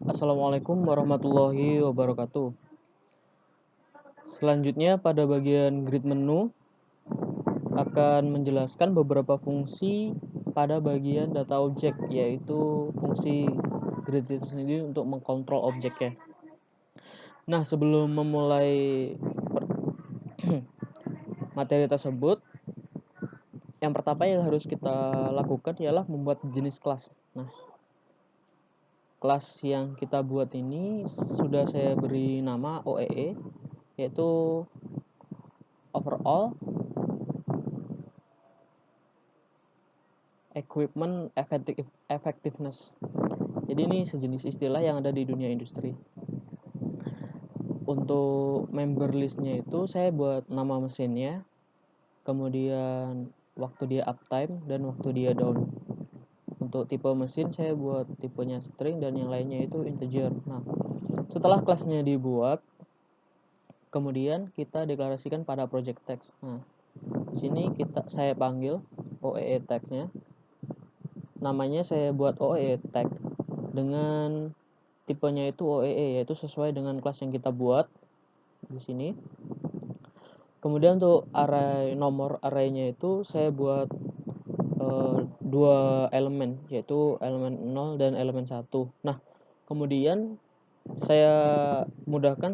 Assalamualaikum warahmatullahi wabarakatuh. Selanjutnya pada bagian grid menu akan menjelaskan beberapa fungsi pada bagian data objek, yaitu fungsi grid itu sendiri untuk mengkontrol objeknya. Nah, sebelum memulai materi tersebut, yang pertama yang harus kita lakukan ialah membuat jenis kelas. Nah, kelas yang kita buat ini sudah saya beri nama OEE, yaitu Overall Equipment Effectiveness. Jadi ini sejenis istilah yang ada di dunia industri. Untuk member listnya itu saya buat nama mesinnya, kemudian waktu dia uptime dan waktu dia down. Untuk tipe mesin saya buat tipenya string dan yang lainnya itu integer. Nah, setelah kelasnya dibuat, kemudian kita deklarasikan pada project text. Nah, di sini saya panggil OEE tag-nya. Namanya saya buat OEE tag dengan tipenya itu OEE, yaitu sesuai dengan kelas yang kita buat di sini. Kemudian untuk nomor arraynya itu saya buat dua elemen, yaitu elemen 0 dan elemen 1. Nah, kemudian saya mudahkan,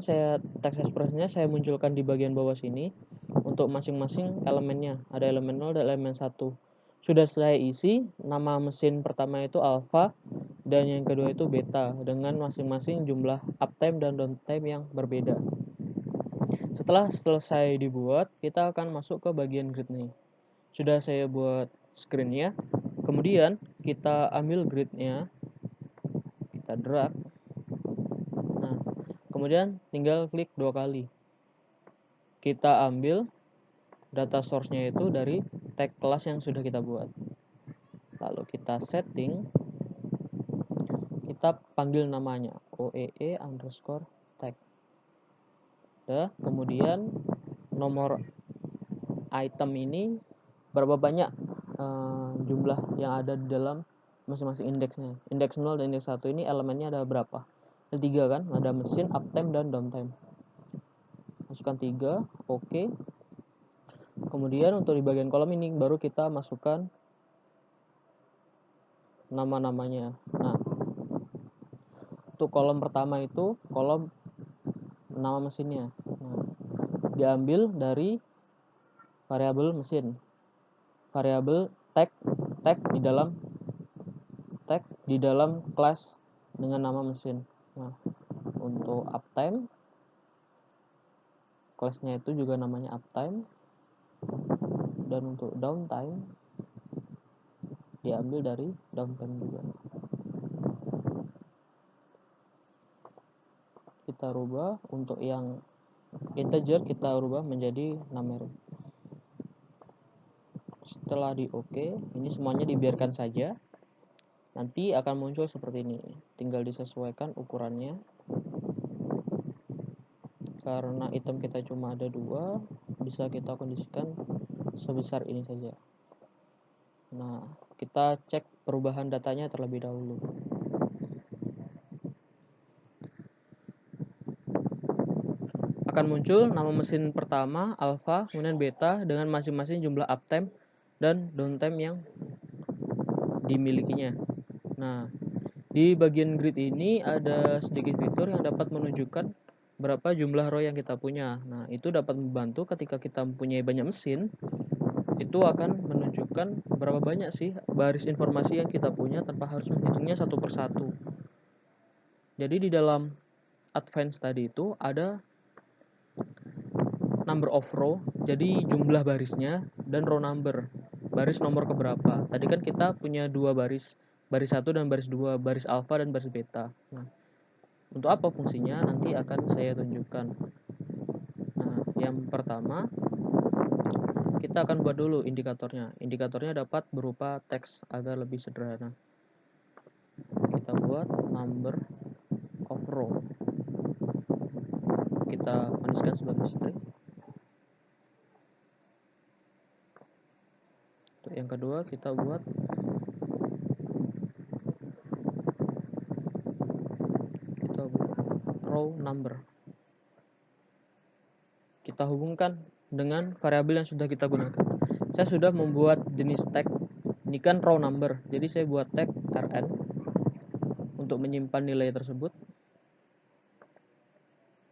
text expressionnya saya munculkan di bagian bawah sini untuk masing-masing elemennya. Ada elemen 0 dan elemen 1. Sudah saya isi, nama mesin pertama itu alpha dan yang kedua itu beta dengan masing-masing jumlah uptime dan downtime yang berbeda. Setelah selesai dibuat, kita akan masuk ke bagian grid nih. Sudah saya buat screen-nya. Kemudian kita ambil grid-nya, kita drag. Nah, kemudian tinggal klik 2 kali. Kita ambil data source-nya itu dari tag kelas yang sudah kita buat. Lalu kita setting, kita panggil namanya OEE underscore tag. Kemudian nomor item ini berapa banyak jumlah yang ada di dalam masing-masing indeksnya. Indeks 0 dan indeks 1 ini elemennya ada berapa? Ada 3 kan? Ada mesin, uptime, dan downtime. Masukkan 3, oke. Kemudian untuk di bagian kolom ini baru kita masukkan nama-namanya. Nah, untuk kolom pertama itu kolom nama mesinnya. Nah, diambil dari variabel mesin. Variabel tag di dalam kelas dengan nama mesin. Nah, untuk uptime kelasnya itu juga namanya uptime, dan untuk downtime diambil dari downtime juga. Kita rubah untuk yang integer, kita rubah menjadi numeric. Setelah di OK, ini semuanya dibiarkan saja. Nanti akan muncul seperti ini. Tinggal disesuaikan ukurannya. Karena item kita cuma ada 2, bisa kita kondisikan sebesar ini saja. Nah, kita cek perubahan datanya terlebih dahulu. Akan muncul nama mesin pertama, alpha, kemudian beta dengan masing-masing jumlah uptime dan downtime yang dimilikinya. Nah, di bagian grid ini ada sedikit fitur yang dapat menunjukkan berapa jumlah row yang kita punya. Nah, itu dapat membantu ketika kita mempunyai banyak mesin, itu akan menunjukkan berapa banyak sih baris informasi yang kita punya tanpa harus menghitungnya satu persatu. Jadi di dalam advance tadi itu ada number of row, jadi jumlah barisnya, dan row number, baris nomor keberapa. Tadi kan kita punya 2 baris 1 dan baris 2, baris alpha dan baris beta. Nah, untuk apa fungsinya nanti akan saya tunjukkan. Nah, yang pertama kita akan buat dulu indikatornya. Indikatornya dapat berupa teks agar lebih sederhana. Kita buat number of row. Kita kondisikan sebagai string. Untuk yang kedua kita buat row number. Kita hubungkan dengan variabel yang sudah kita gunakan. Saya sudah membuat jenis tag, ini kan row number, jadi saya buat tag rn untuk menyimpan nilai tersebut.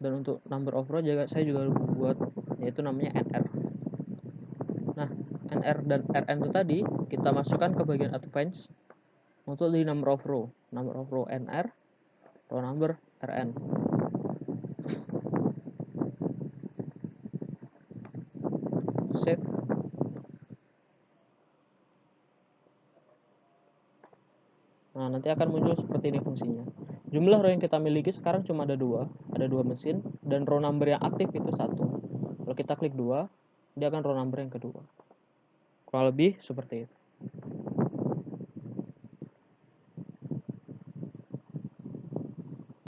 Dan untuk number of row saya juga buat, yaitu namanya nr. Nah, nr dan rn itu tadi kita masukkan ke bagian advanced untuk di number of row nr, row number rn. Save. Nah, nanti akan muncul seperti ini fungsinya. Jumlah row yang kita miliki sekarang cuma ada dua mesin, dan row number yang aktif itu 1. Kalau kita klik 2, dia akan row number yang kedua. Kurang lebih seperti itu.